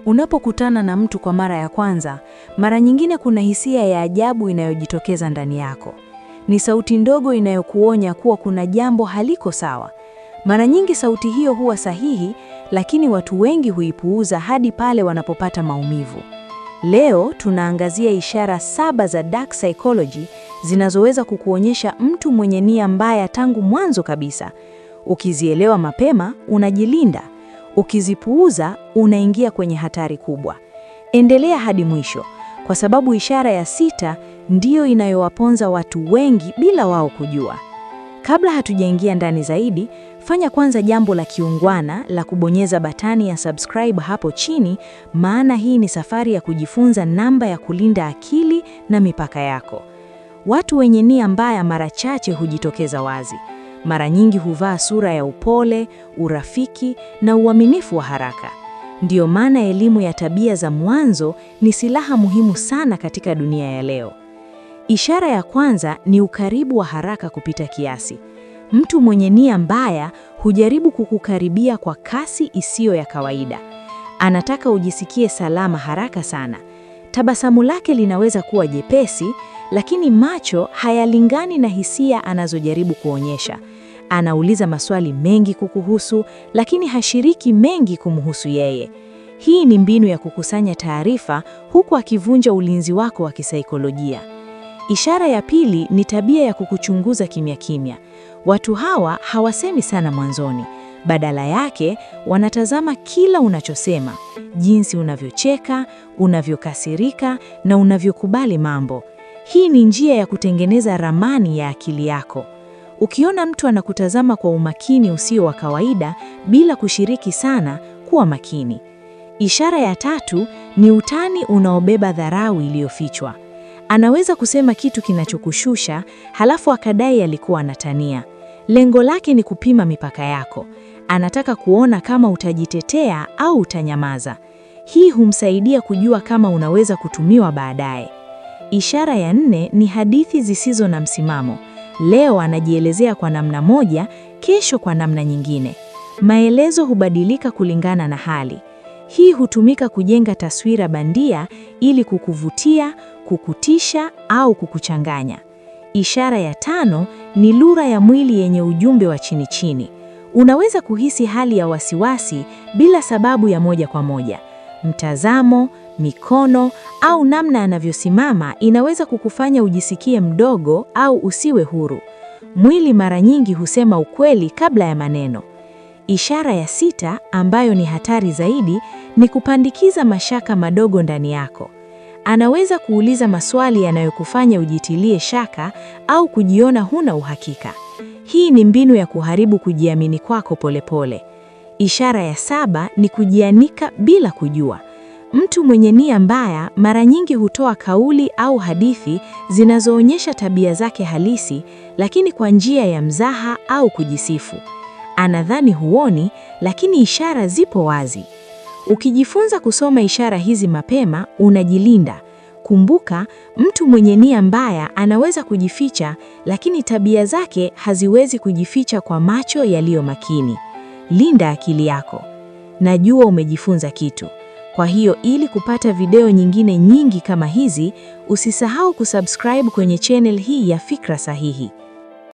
Unapokutana na mtu kwa mara ya kwanza, mara nyingine kuna hisia ya ajabu inayojitokeza ndani yako. Ni sauti ndogo inayokuonya kuwa kuna jambo haliko sawa. Mara nyingi sauti hiyo huwa sahihi, lakini watu wengi huipuuza hadi pale wanapopata maumivu. Leo tunaangazia ishara 7 za dark psychology zinazoweza kukuonyesha mtu mwenye nia mbaya tangu mwanzo kabisa. Ukizielewa mapema, unajilinda. Ukizipuuza, unaingia kwenye hatari kubwa. Endelea hadi mwisho, kwa sababu ishara ya 6 ndiyo inayowaponza watu wengi bila wao kujua. Kabla hatujaingia ndani zaidi, fanya kwanza jambo la kiungwana la kubonyeza batani ya subscribe hapo chini, maana hii ni safari ya kujifunza namba ya kulinda akili na mipaka yako. Watu wenye nia mbaya mara chache hujitokeza wazi. Mara nyingi huvaa sura ya upole, urafiki na uaminifu wa haraka. Ndiyo maana elimu ya tabia za mwanzo ni silaha muhimu sana katika dunia ya leo. Ishara ya kwanza ni ukaribu wa haraka kupita kiasi. Mtu mwenye nia mbaya hujaribu kukukaribia kwa kasi isiyo ya kawaida. Anataka ujisikie salama haraka sana. Tabasamu lake linaweza kuwa jepesi, lakini macho hayalingani na hisia anazojaribu kuonyesha. Anauliza maswali mengi kukuhusu, lakini hashiriki mengi kumhusu yeye. Hii ni mbinu ya kukusanya taarifa huku akivunja ulinzi wako wa kisaikolojia. Ishara ya pili ni tabia ya kukuchunguza kimya kimya. Watu hawa hawasemi sana mwanzoni. Badala yake, wanatazama kila unachosema, jinsi unavyocheka, unavyokasirika na unavyokubali mambo. Hii ni njia ya kutengeneza ramani ya akili yako. Ukiona mtu anakutazama kwa umakini usio wa kawaida bila kushiriki sana, kuwa makini. Ishara ya 3 ni utani unaobeba dharau iliyofichwa. Anaweza kusema kitu kinachokushusha, halafu akadai alikuwa anatania. Lengo lake ni kupima mipaka yako. Anataka kuona kama utajitetea au utanyamaza. Hii humsaidia kujua kama unaweza kutumiwa baadaye. Ishara ya 4 ni hadithi zisizo na msimamo. Leo anajielezea kwa namna moja, kesho kwa namna nyingine. Maelezo hubadilika kulingana na hali. Hii hutumika kujenga taswira bandia ili kukuvutia, kukutisha au kukuchanganya. Ishara ya 5 ni lugha ya mwili yenye ujumbe wa chini chini. Unaweza kuhisi hali ya wasiwasi bila sababu ya moja kwa moja. Mtazamo, mikono au namna anavyosimama inaweza kukufanya ujisikie mdogo au usiwe huru. Mwili mara nyingi husema ukweli kabla ya maneno. Ishara ya 6 ambayo ni hatari zaidi ni kupandikiza mashaka madogo ndani yako. Anaweza kuuliza maswali yanayokufanya ujitilie shaka au kujiona huna uhakika. Hii ni mbinu ya kuharibu kujiamini kwako polepole. Ishara ya 7 ni kujianika bila kujua. Mtu mwenye nia mbaya mara nyingi hutoa kauli au hadithi zinazoonyesha tabia zake halisi, lakini kwa njia ya mzaha au kujisifu. Anadhani huoni, lakini ishara zipo wazi. Ukijifunza kusoma ishara hizi mapema, unajilinda. Kumbuka, mtu mwenye nia mbaya anaweza kujificha, lakini tabia zake haziwezi kujificha kwa macho yaliyo makini. Linda akili yako. Najua umejifunza kitu. Kwa hiyo ili kupata video nyingine nyingi kama hizi, usisahau kusubscribe kwenye channel hii ya Fikra Sahihi.